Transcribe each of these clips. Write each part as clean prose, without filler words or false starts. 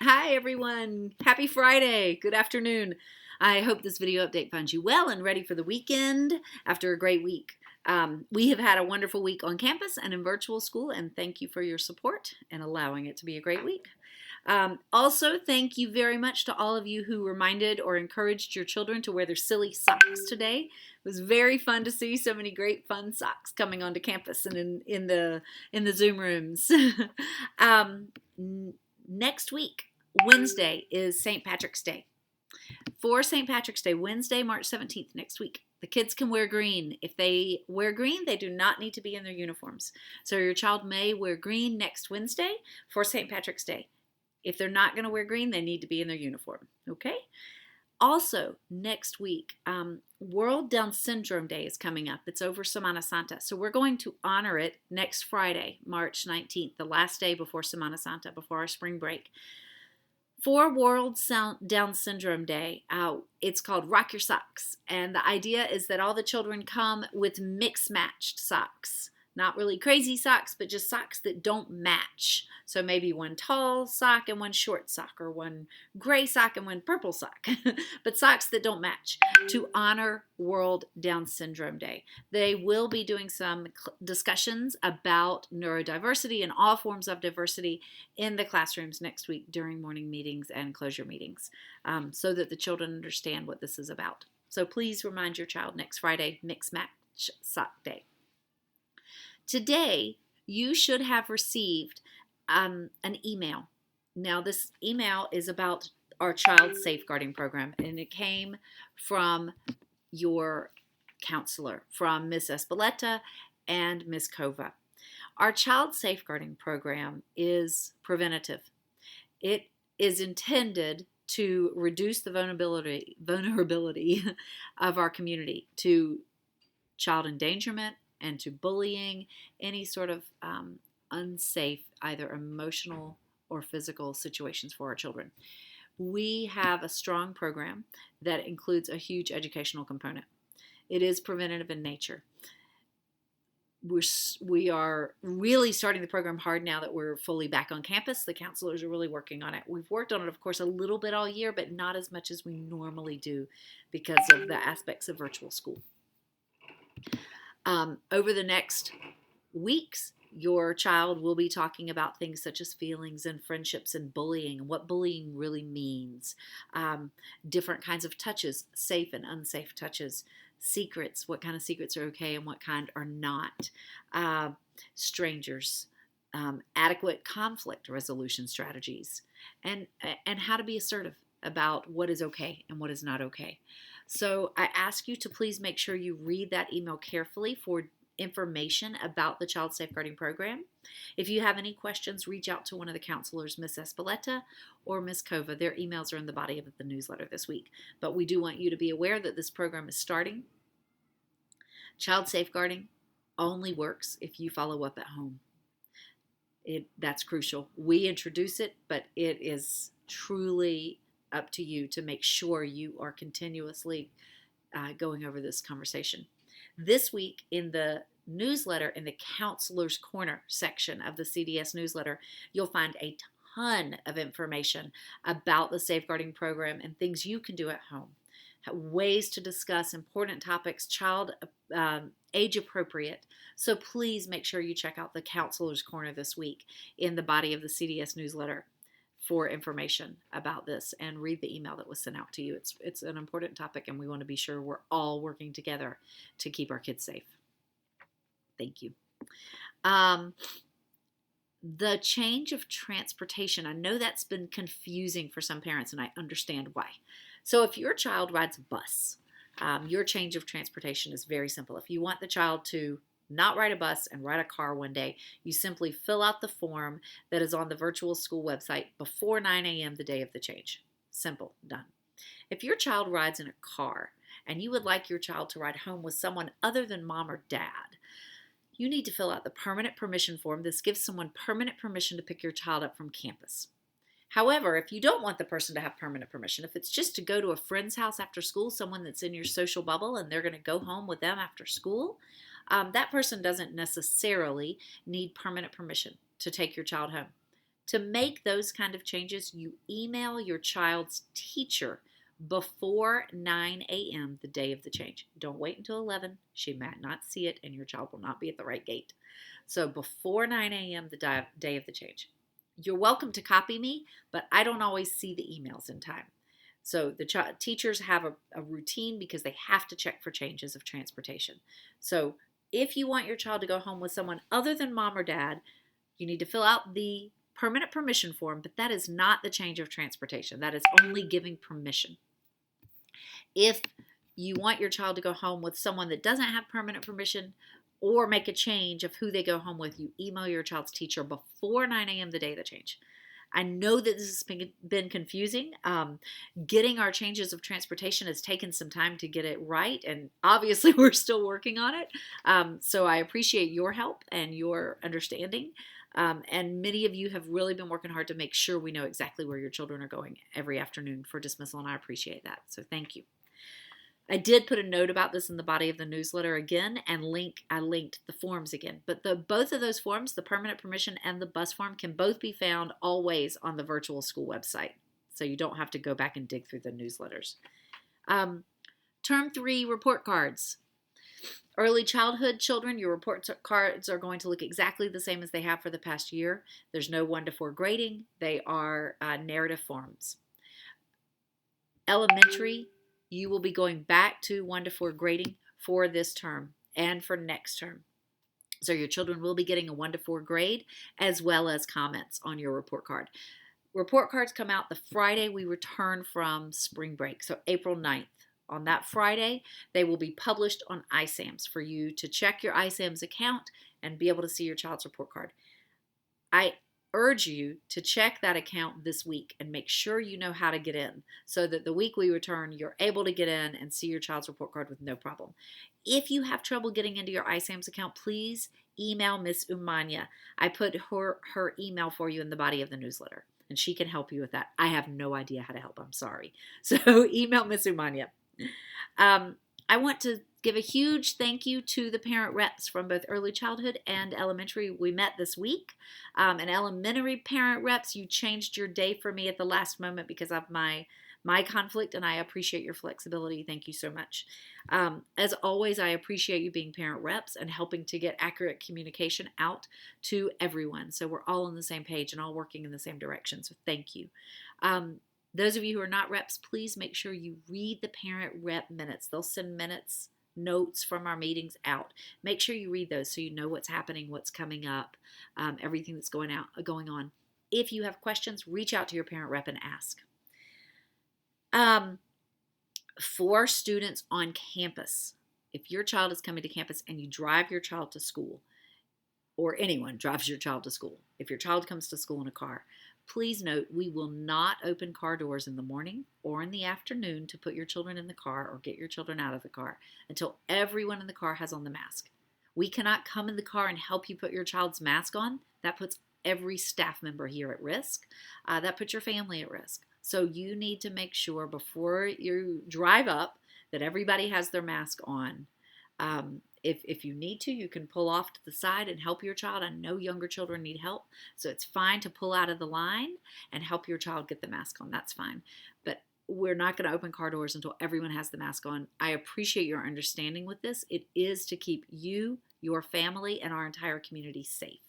Hi everyone, happy Friday, good afternoon. I hope this video update finds you well and ready for the weekend after a great week. We have had a wonderful week on campus and in virtual school, and thank you for your support and allowing it to be a great week. Also, thank you very much to all of you who reminded or encouraged your children to wear their silly socks today. It was very fun to see so many great fun socks coming onto campus and in the Zoom rooms. um, Next week, Wednesday, is St. Patrick's Day. For St. Patrick's Day, Wednesday, March 17th, next week, the kids can wear green. If they wear green, they do not need to be in their uniforms. So your child may wear green next Wednesday for St. Patrick's Day. If they're not going to wear green, they need to be in their uniform. Okay? Also, next week, World Down Syndrome Day is coming up. It's over Semana Santa. So we're going to honor it next Friday, March 19th, the last day before Semana Santa, before our spring break. For World Down Syndrome Day, it's called Rock Your Socks. And the idea is that all the children come with mix-matched socks. Not really crazy socks, but just socks that don't match. So maybe one tall sock and one short sock, or one gray sock and one purple sock. But socks that don't match, to honor World Down Syndrome Day. They will be doing some discussions about neurodiversity and all forms of diversity in the classrooms next week during morning meetings and closure meetings, so that the children understand what this is about. So please remind your child next Friday, Mix Match Sock Day. Today, you should have received an email. Now, this email is about our child safeguarding program, and it came from your counselor, from Miss Espeleta and Miss Kova. Our child safeguarding program is preventative. It is intended to reduce the vulnerability of our community to child endangerment and to bullying, any sort of unsafe, either emotional or physical situations for our children. We have a strong program that includes a huge educational component. It is preventative in nature. We are really starting the program hard now that we're fully back on campus. The counselors are really working on it. We've worked on it, of course, a little bit all year, but not as much as we normally do because of the aspects of virtual school. Over the next weeks, your child will be talking about things such as feelings and friendships and bullying, and what bullying really means, different kinds of touches, safe and unsafe touches, secrets, what kind of secrets are okay and what kind are not, strangers, adequate conflict resolution strategies, and how to be assertive about what is okay and what is not okay. So I ask you to please make sure you read that email carefully for information about the Child Safeguarding Program. If you have any questions, reach out to one of the counselors, Miss Espeleta or Miss Kova. Their emails are in the body of the newsletter this week. But we do want you to be aware that this program is starting. Child safeguarding only works if you follow up at home. That's crucial. We introduce it, but it is truly up to you to make sure you are continuously going over this conversation. This week in the newsletter, in the Counselor's Corner section of the CDS newsletter, you'll find a ton of information about the safeguarding program and things you can do at home. Ways to discuss important topics, child age appropriate. So please make sure you check out the Counselor's Corner this week in the body of the CDS newsletter for information about this, and read the email that was sent out to you. It's an important topic, and we want to be sure we're all working together to keep our kids safe. Thank you. The change of transportation, I know that's been confusing for some parents, and I understand why. So if your child rides a bus, your change of transportation is very simple. If you want the child to not ride a bus and ride a car one day, you simply fill out the form that is on the virtual school website before 9 a.m. the day of the change. Simple, done. If your child rides in a car and you would like your child to ride home with someone other than mom or dad, you need to fill out the permanent permission form. This gives someone permanent permission to pick your child up from campus. However, if you don't want the person to have permanent permission, if it's just to go to a friend's house after school, someone that's in your social bubble and they're going to go home with them after school, that person doesn't necessarily need permanent permission to take your child home. To make those kind of changes, you email your child's teacher before 9 a.m. the day of the change. Don't wait until 11. She might not see it, and your child will not be at the right gate. So before 9 a.m. the day of the change. You're welcome to copy me, but I don't always see the emails in time. So the teachers have a routine because they have to check for changes of transportation. So if you want your child to go home with someone other than mom or dad, you need to fill out the permanent permission form, but that is not the change of transportation. That is only giving permission. If you want your child to go home with someone that doesn't have permanent permission or make a change of who they go home with, you email your child's teacher before 9 a.m. the day of the change. I know that this has been confusing. Getting our changes of transportation has taken some time to get it right, and obviously we're still working on it. So I appreciate your help and your understanding. And many of you have really been working hard to make sure we know exactly where your children are going every afternoon for dismissal, and I appreciate that. So thank you. I did put a note about this in the body of the newsletter again, and I linked the forms again. But both of those forms, the permanent permission and the bus form, can both be found always on the virtual school website. So you don't have to go back and dig through the newsletters. Term 3 report cards. Early childhood children, your report cards are going to look exactly the same as they have for the past year. There's no 1 to 4 grading. They are narrative forms. Elementary, you will be going back to 1 to 4 grading for this term and for next term. So your children will be getting a 1 to 4 grade as well as comments on your report card. Report cards come out the Friday we return from spring break, so April 9th. On that Friday, they will be published on iSAMS for you to check your iSAMS account and be able to see your child's report card. I urge you to check that account this week and make sure you know how to get in so that the week we return, you're able to get in and see your child's report card with no problem. If you have trouble getting into your iSAMS account, please email Miss Umanya. I put her email for you in the body of the newsletter, and she can help you with that. I have no idea how to help. I'm sorry. So email Miss Umanya. I want to give a huge thank you to the parent reps from both early childhood and elementary. We met this week. And elementary parent reps, you changed your day for me at the last moment because of my conflict, and I appreciate your flexibility. Thank you so much. As always, I appreciate you being parent reps and helping to get accurate communication out to everyone. So we're all on the same page and all working in the same direction. So thank you. Those of you who are not reps, please make sure you read the parent rep minutes. They'll send minutes, notes from our meetings out. Make sure you read those so you know what's happening, what's coming up, everything that's going on. If you have questions, reach out to your parent rep and ask. For students on campus, if your child is coming to campus and you drive your child to school, or anyone drives your child to school, if your child comes to school in a car, please note we will not open car doors in the morning or in the afternoon to put your children in the car or get your children out of the car until everyone in the car has on the mask. We cannot come in the car and help you put your child's mask on. That puts every staff member here at risk. That puts your family at risk. So you need to make sure before you drive up that everybody has their mask on. If you need to, you can pull off to the side and help your child. I know younger children need help, so it's fine to pull out of the line and help your child get the mask on. That's fine. But we're not going to open car doors until everyone has the mask on. I appreciate your understanding with this. It is to keep you, your family, and our entire community safe.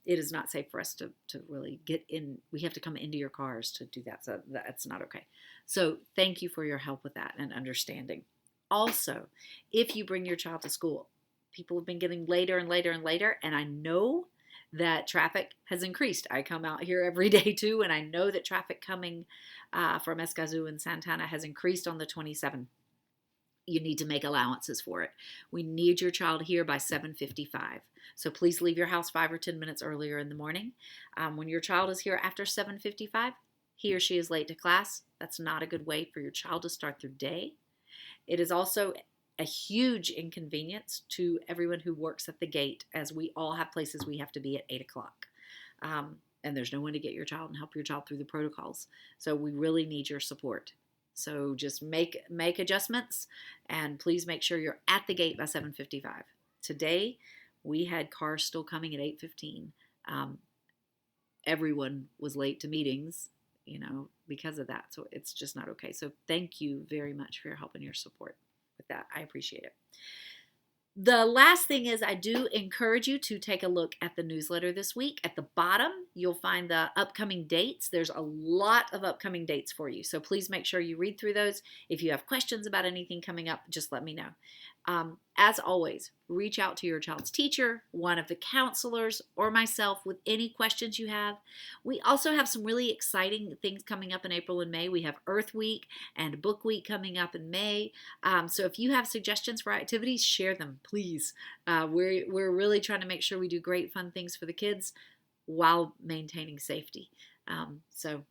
It is not safe for us to really get in. We have to come into your cars to do that, so that's not okay. So thank you for your help with that and understanding. Also, if you bring your child to school, people have been getting later and later and later, and I know that traffic has increased. I come out here every day too, and I know that traffic coming from Escazú and Santana has increased on the 27. You need to make allowances for it. We need your child here by 7:55. So please leave your house 5 or 10 minutes earlier in the morning. When your child is here after 7:55, he or she is late to class. That's not a good way for your child to start their day. It is also a huge inconvenience to everyone who works at the gate, as we all have places we have to be at 8 o'clock. And there's no one to get your child and help your child through the protocols. So we really need your support. So just make adjustments, and please make sure you're at the gate by 7:55. Today, we had cars still coming at 8:15. everyone was late to meetings, because of that. So it's just not okay. So thank you very much for your help and your support with that. I appreciate it. The last thing is I do encourage you to take a look at the newsletter this week. At the bottom, you'll find the upcoming dates. There's a lot of upcoming dates for you. So please make sure you read through those. If you have questions about anything coming up, just let me know. As always, reach out to your child's teacher, one of the counselors, or myself with any questions you have. We also have some really exciting things coming up in April and May. We have Earth Week and Book Week coming up in May. So if you have suggestions for activities, share them, please. We're really trying to make sure we do great, fun things for the kids while maintaining safety. So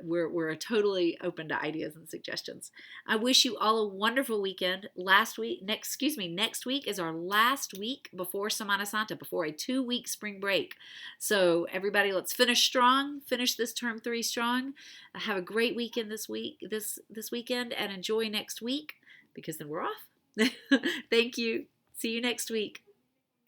we're totally open to ideas and suggestions. I wish you all a wonderful weekend. Next week is our last week before Semana Santa, before a 2-week spring break. So everybody, let's finish strong. Finish this term 3 strong. Have a great weekend this weekend, and enjoy next week, because then we're off. Thank you. See you next week.